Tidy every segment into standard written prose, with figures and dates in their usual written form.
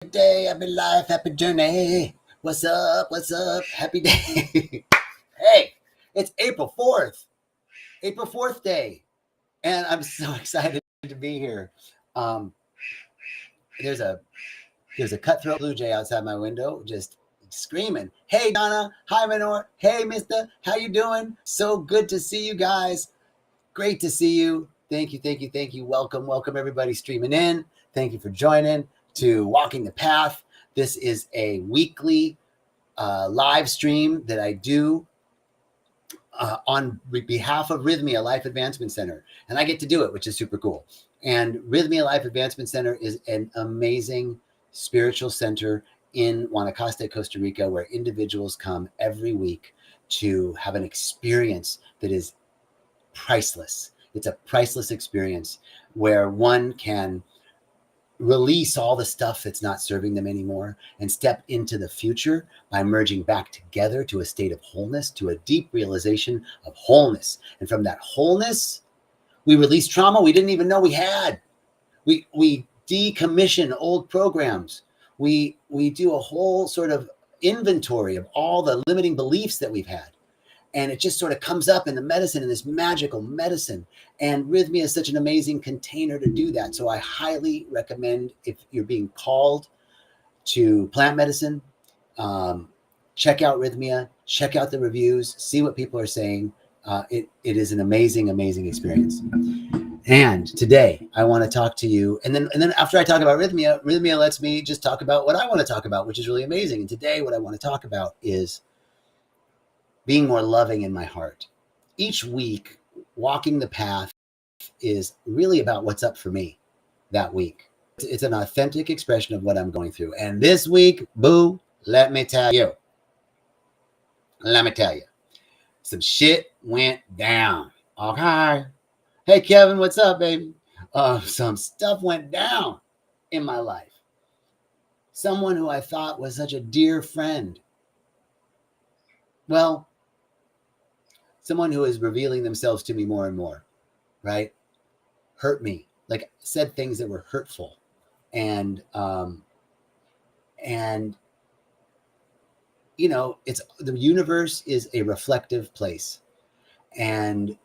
day, happy life, happy journey. What's up? What's up? Happy day. Hey, it's April 4th. April 4th day. And I'm so excited to be here. Um, there's a cutthroat blue jay outside my window just screaming. Hey Donna, hi Minor. Hey Mister, how you doing? So good to see you guys. Great to see you. Thank you, thank you, thank you. Welcome, welcome everybody streaming in. Thank you for joining to Walking the Path. This is a weekly live stream that I do on behalf of Rythmia Life Advancement Center. And I get to do it, which is super cool. And Rythmia Life Advancement Center is an amazing spiritual center in Guanacaste, Costa Rica, where individuals come every week to have an experience that is priceless. It's a priceless experience where one can release all the stuff that's not serving them anymore and step into the future by merging back together to a state of wholeness, to a deep realization of wholeness. And from that wholeness, we release trauma we didn't even know we had. We decommission old programs. We do a whole sort of inventory of all the limiting beliefs that we've had. And it just sort of comes up in the medicine, in this magical medicine. And Rythmia is such an amazing container to do that. So I highly recommend, if you're being called to plant medicine, check out Rythmia, check out the reviews, see what people are saying. It is an amazing, amazing experience. And today I want to talk to you. And then after I talk about Rythmia lets me just talk about what I want to talk about, which is really amazing. And today what I want to talk about is being more loving in my heart. Each week, Walking the Path is really about what's up for me that week. It's an authentic expression of what I'm going through. And this week, boo, let me tell you, some shit went down. Okay. Hey, Kevin, what's up, baby? Some stuff went down in my life. Someone who I thought was such a dear friend. Well, someone who is revealing themselves to me more and more, right? Hurt me, like said things that were hurtful. And you know, it's the universe is a reflective place, and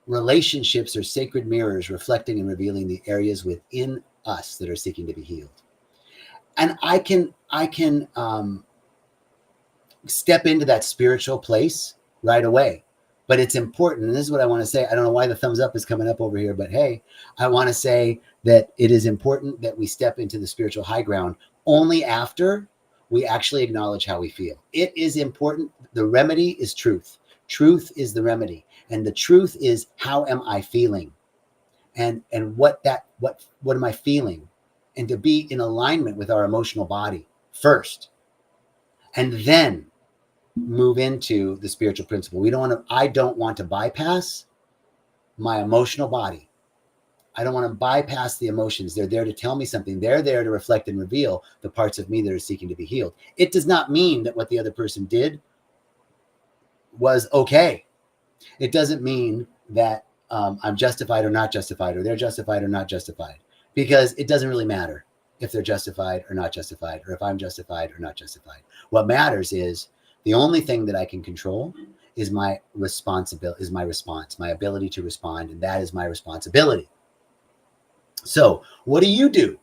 relationships are sacred mirrors reflecting and revealing the areas within us that are seeking to be healed. And I can step into that spiritual place right away. But it's important, and this is what I want to say. I don't know why the thumbs up is coming up over here, but hey, I want to say that it is important that we step into the spiritual high ground only after we actually acknowledge how we feel. It is important. The remedy is truth. Truth is the remedy. And the truth is, how am I feeling? And what am I feeling? And to be in alignment with our emotional body first. And then move into the spiritual principle. I don't want to bypass my emotional body. I don't want to bypass the emotions. They're there to tell me something. They're there to reflect and reveal the parts of me that are seeking to be healed. It does not mean that what the other person did was okay. It doesn't mean that I'm justified or not justified, or they're justified or not justified, because it doesn't really matter if they're justified or not justified, or if I'm justified or not justified. What matters is the only thing that I can control is my responsibility, is my response, my ability to respond, and that is my responsibility. So what do you do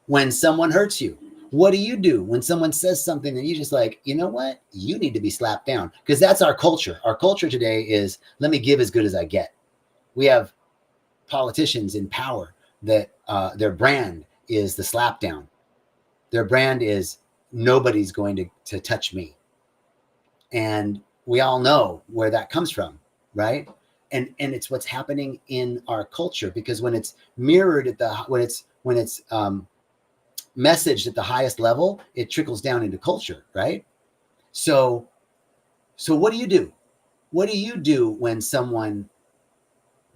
when someone hurts you? What do you do when someone says something that you just like, you know what? You need to be slapped down, because that's our culture. Our culture today is, let me give as good as I get. We have politicians in power that their brand is the slap down. Their brand is, nobody's going to touch me. And we all know where that comes from, right? And it's what's happening in our culture, because when it's mirrored when it's messaged at the highest level, it trickles down into culture, right? So what do you do? What do you do when someone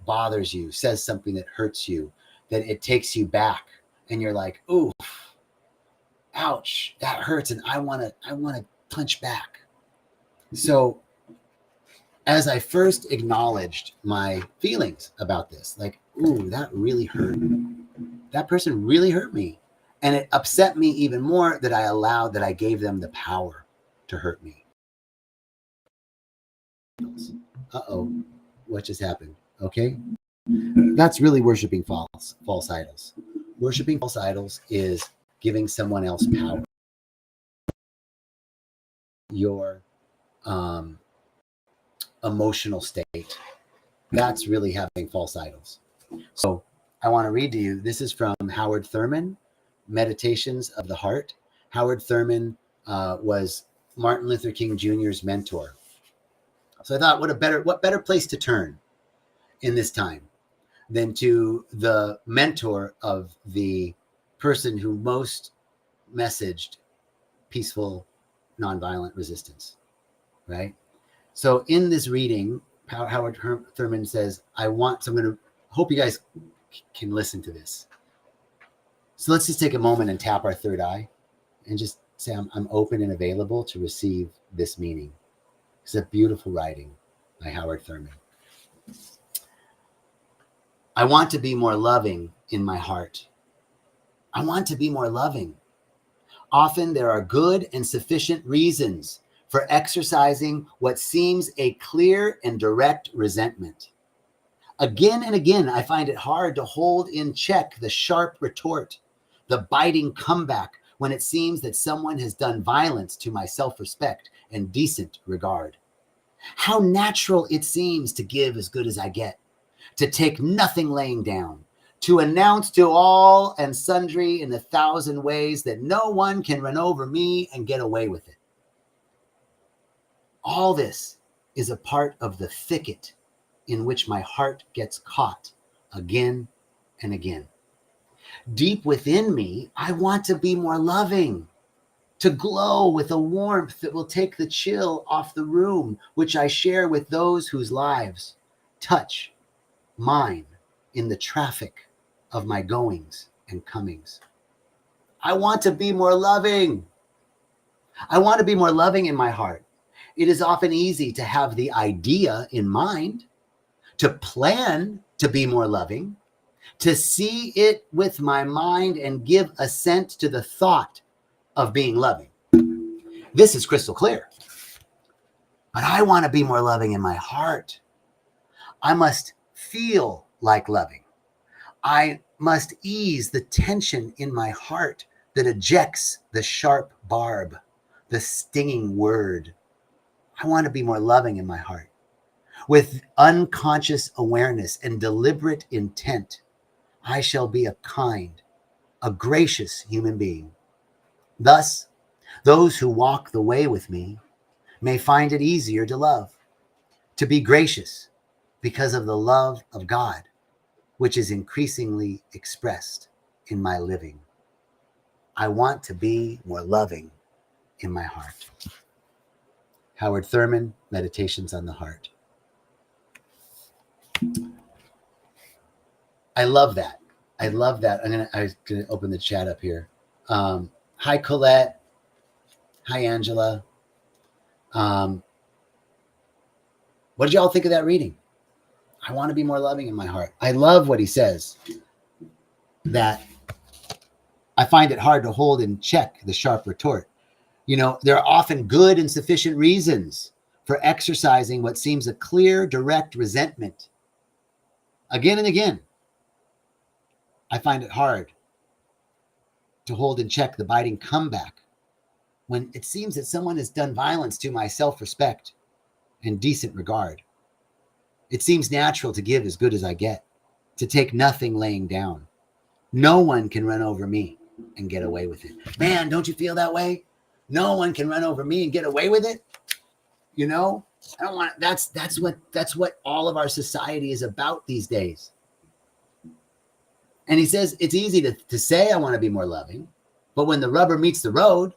bothers you, says something that hurts you, that it takes you back, and you're like, ooh, ouch, that hurts, and I want to punch back. So as I first acknowledged my feelings about this, like, ooh, that really hurt. That person really hurt me. And it upset me even more that I gave them the power to hurt me. Uh-oh, what just happened? Okay. That's really worshiping false idols. Worshiping false idols is giving someone else power. Your emotional state. That's really having false idols. So I want to read to you. This is from Howard Thurman, Meditations of the Heart. Howard Thurman was Martin Luther King Jr.'s mentor. So I thought, what better place to turn in this time than to the mentor of the person who most messaged peaceful, nonviolent resistance, right? So in this reading, Howard Thurman says, so I'm going to hope you guys can listen to this. So let's just take a moment and tap our third eye and just say, I'm open and available to receive this meaning. It's a beautiful writing by Howard Thurman. I want to be more loving in my heart. I want to be more loving. Often there are good and sufficient reasons for exercising what seems a clear and direct resentment. Again and again, I find it hard to hold in check the sharp retort, the biting comeback when it seems that someone has done violence to my self-respect and decent regard. How natural it seems to give as good as I get, to take nothing laying down, to announce to all and sundry in 1,000 ways that no one can run over me and get away with it. All this is a part of the thicket in which my heart gets caught again and again. Deep within me, I want to be more loving, to glow with a warmth that will take the chill off the room, which I share with those whose lives touch mine in the traffic of my goings and comings. I want to be more loving. I want to be more loving in my heart. It is often easy to have the idea in mind, to plan to be more loving, to see it with my mind and give assent to the thought of being loving. This is crystal clear. But I want to be more loving in my heart. I must feel like loving. I must ease the tension in my heart that ejects the sharp barb, the stinging word. I want to be more loving in my heart. With unconscious awareness and deliberate intent, I shall be a kind, a gracious human being. Thus, those who walk the way with me may find it easier to love, to be gracious because of the love of God, which is increasingly expressed in my living. I want to be more loving in my heart. Howard Thurman, Meditations on the Heart. I love that. I love that. I was gonna open the chat up here. Hi, Colette. Hi, Angela. What did y'all think of that reading? I want to be more loving in my heart. I love what he says, that I find it hard to hold in check the sharp retort. You know, there are often good and sufficient reasons for exercising what seems a clear, direct resentment. Again and again, I find it hard to hold in check the biting comeback when it seems that someone has done violence to my self-respect and decent regard. It seems natural to give as good as I get, to take nothing laying down. No one can run over me and get away with it. Man, don't you feel that way? No one can run over me and get away with it. You know, I don't want, that's what all of our society is about these days. And he says it's easy to say I want to be more loving, but when the rubber meets the road,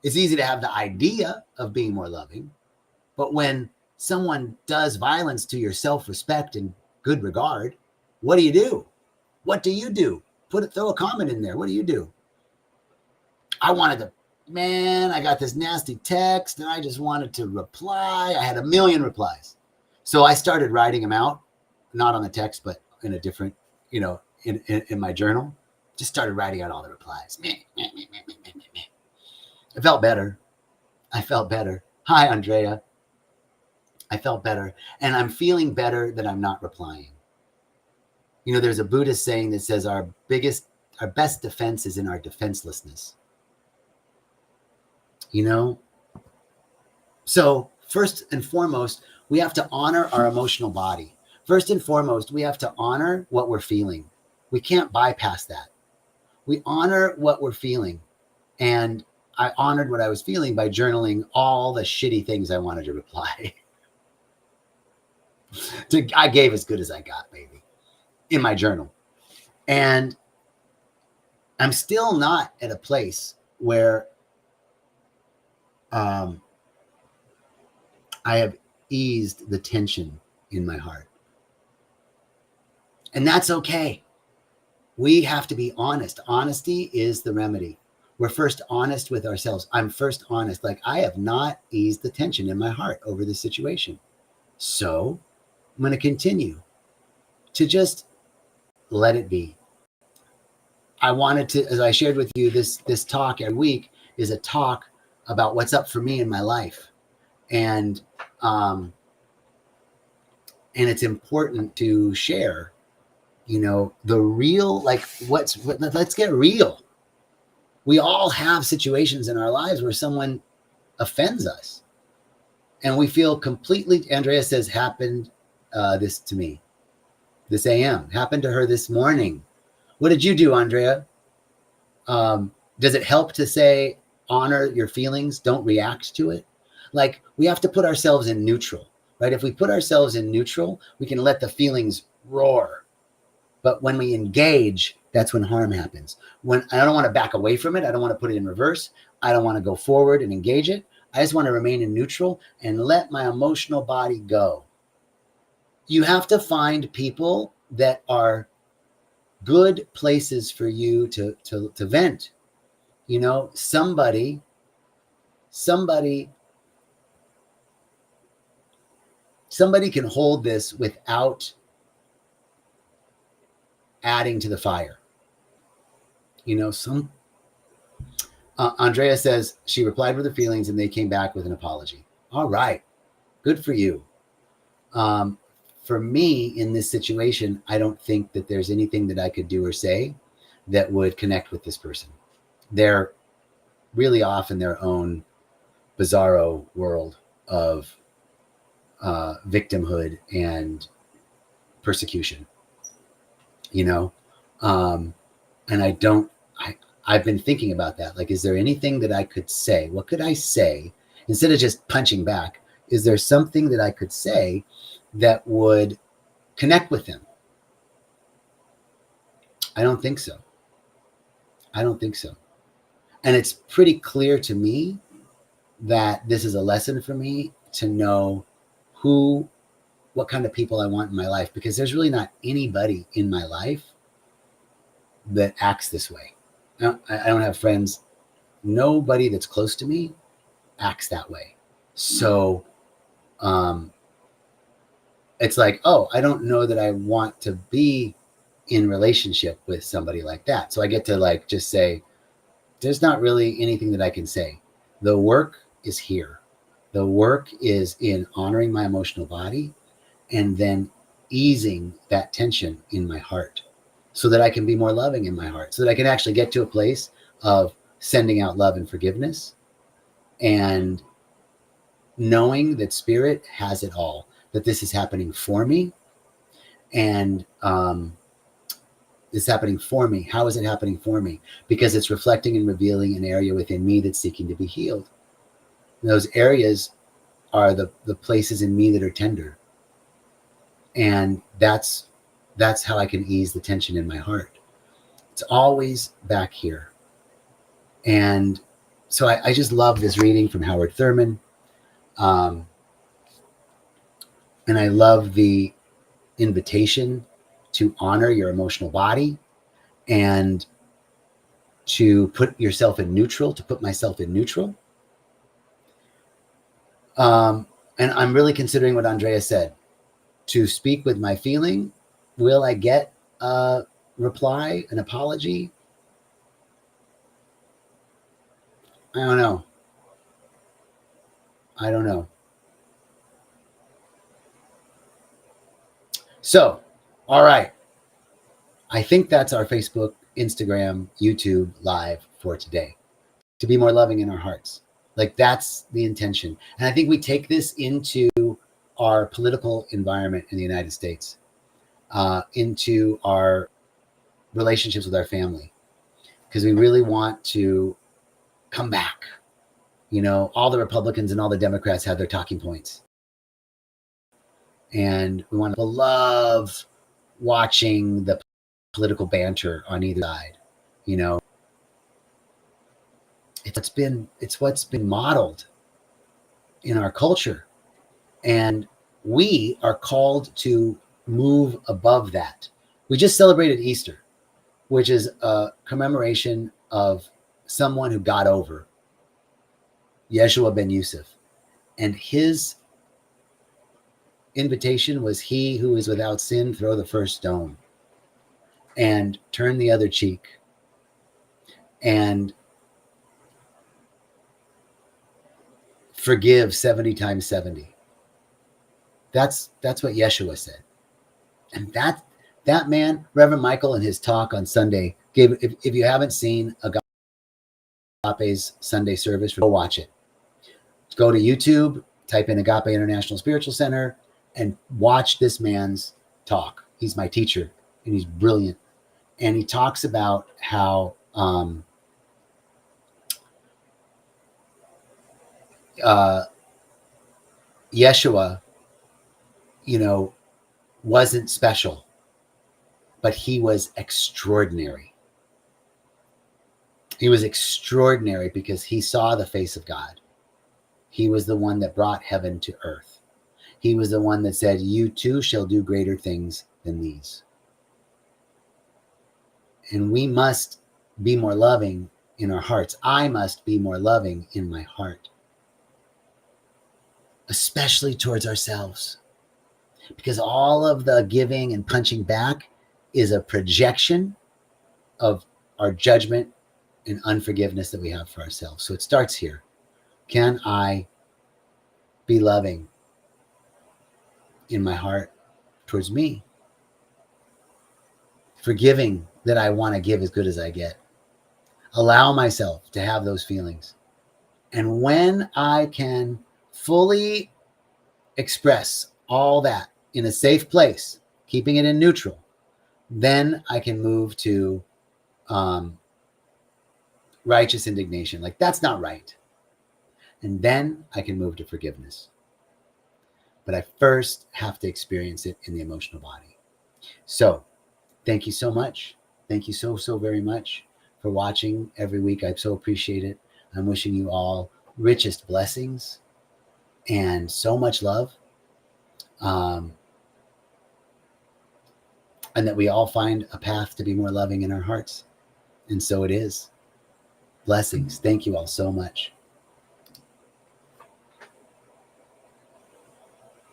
it's easy to have the idea of being more loving. But when someone does violence to your self-respect and good regard, what do you do? What do you do? Throw a comment in there. What do you do? I got this nasty text and I just wanted to reply. I had 1 million replies. So I started writing them out, not on the text, but in a different, in my journal. Just started writing out all the replies. I felt better. I felt better. Hi, Andrea. I felt better. And I'm feeling better that I'm not replying. You know, there's a Buddhist saying that says our best defense is in our defenselessness. You know? So first and foremost, we have to honor our emotional body. First and foremost, we have to honor what we're feeling. We can't bypass that. We honor what we're feeling. And I honored what I was feeling by journaling all the shitty things I wanted to reply. I gave as good as I got, baby, in my journal. And I'm still not at a place where I have eased the tension in my heart. And that's okay. We have to be honest. Honesty is the remedy. We're first honest with ourselves. I'm first honest. Like, I have not eased the tension in my heart over this situation. So I'm going to continue to just let it be. I wanted to, as I shared with you, this talk every week is a talk about what's up for me in my life. And it's important to share, you know, the real, like let's get real. We all have situations in our lives where someone offends us and we feel completely, Andrea says, happened this to me, this AM, happened to her this morning. What did you do, Andrea? Does it help to say, honor your feelings, don't react to it? Like, we have to put ourselves in neutral, right? If we put ourselves in neutral, we can let the feelings roar. But when we engage, that's when harm happens. When I don't want to back away from it, I don't want to put it in reverse. I don't want to go forward and engage it. I just want to remain in neutral and let my emotional body go. You have to find people that are good places for you to vent. You know, somebody can hold this without adding to the fire. You know, Andrea says she replied with her feelings and they came back with an apology. All right. Good for you. For me, in this situation, I don't think that there's anything that I could do or say that would connect with this person. They're really off in their own bizarro world of victimhood and persecution, you know? And I've been thinking about that. Like, is there anything that I could say? What could I say instead of just punching back? Is there something that I could say that would connect with him? I don't think so. And it's pretty clear to me that this is a lesson for me to know what kind of people I want in my life, because there's really not anybody in my life that acts this way. I don't have friends. Nobody that's close to me acts that way. So it's like, oh, I don't know that I want to be in relationship with somebody like that. So I get to like just say, there's not really anything that I can say. The work is here. The work is in honoring my emotional body and then easing that tension in my heart so that I can be more loving in my heart, so that I can actually get to a place of sending out love and forgiveness and knowing that spirit has it all, that this is happening for me. And it's happening for me. How is it happening for me? Because it's reflecting and revealing an area within me that's seeking to be healed. And those areas are the places in me that are tender. And that's how I can ease the tension in my heart. It's always back here. And so I just love this reading from Howard Thurman. And I love the invitation to honor your emotional body and to put yourself in neutral, to put myself in neutral. And I'm really considering what Andrea said, to speak with my feeling. Will I get a reply, an apology? I don't know. I don't know. So, all right. I think that's our Facebook, Instagram, YouTube live for today. To be more loving in our hearts. Like that's the intention. And I think we take this into our political environment in the United States, into our relationships with our family, because we really want to come back. You know, all the Republicans and all the Democrats have their talking points. And we want to love watching the political banter on either side. You know, it's what's been modeled in our culture. And we are called to move above that. We just celebrated Easter, which is a commemoration of someone who got over, Yeshua ben Yusuf. And his invitation was, he who is without sin, throw the first stone, and turn the other cheek, and forgive 70 times 70. That's what Yeshua said. And that man, Reverend Michael, in his talk on Sunday, gave, if you haven't seen Agape's Sunday service, go watch it. Go to YouTube, type in Agape International Spiritual Center, and watch this man's talk. He's my teacher, and he's brilliant. And he talks about how Yeshua, you know, wasn't special, but he was extraordinary. He was extraordinary because he saw the face of God. He was the one that brought heaven to earth. He was the one that said, you too shall do greater things than these. And we must be more loving in our hearts. I must be more loving in my heart, especially towards ourselves, because all of the giving and punching back is a projection of our judgment and unforgiveness that we have for ourselves. So it starts here. Can I be loving in my heart towards me? Forgiving that I want to give as good as I get. Allow myself to have those feelings. And when I can fully express all that in a safe place, keeping it in neutral, then I can move to righteous indignation. Like, that's not right. And then I can move to forgiveness. But I first have to experience it in the emotional body. So thank you so much. Thank you so very much for watching every week. I so appreciate it. I'm wishing you all richest blessings and so much love. And that we all find a path to be more loving in our hearts. And so it is. Blessings. Thank you all so much.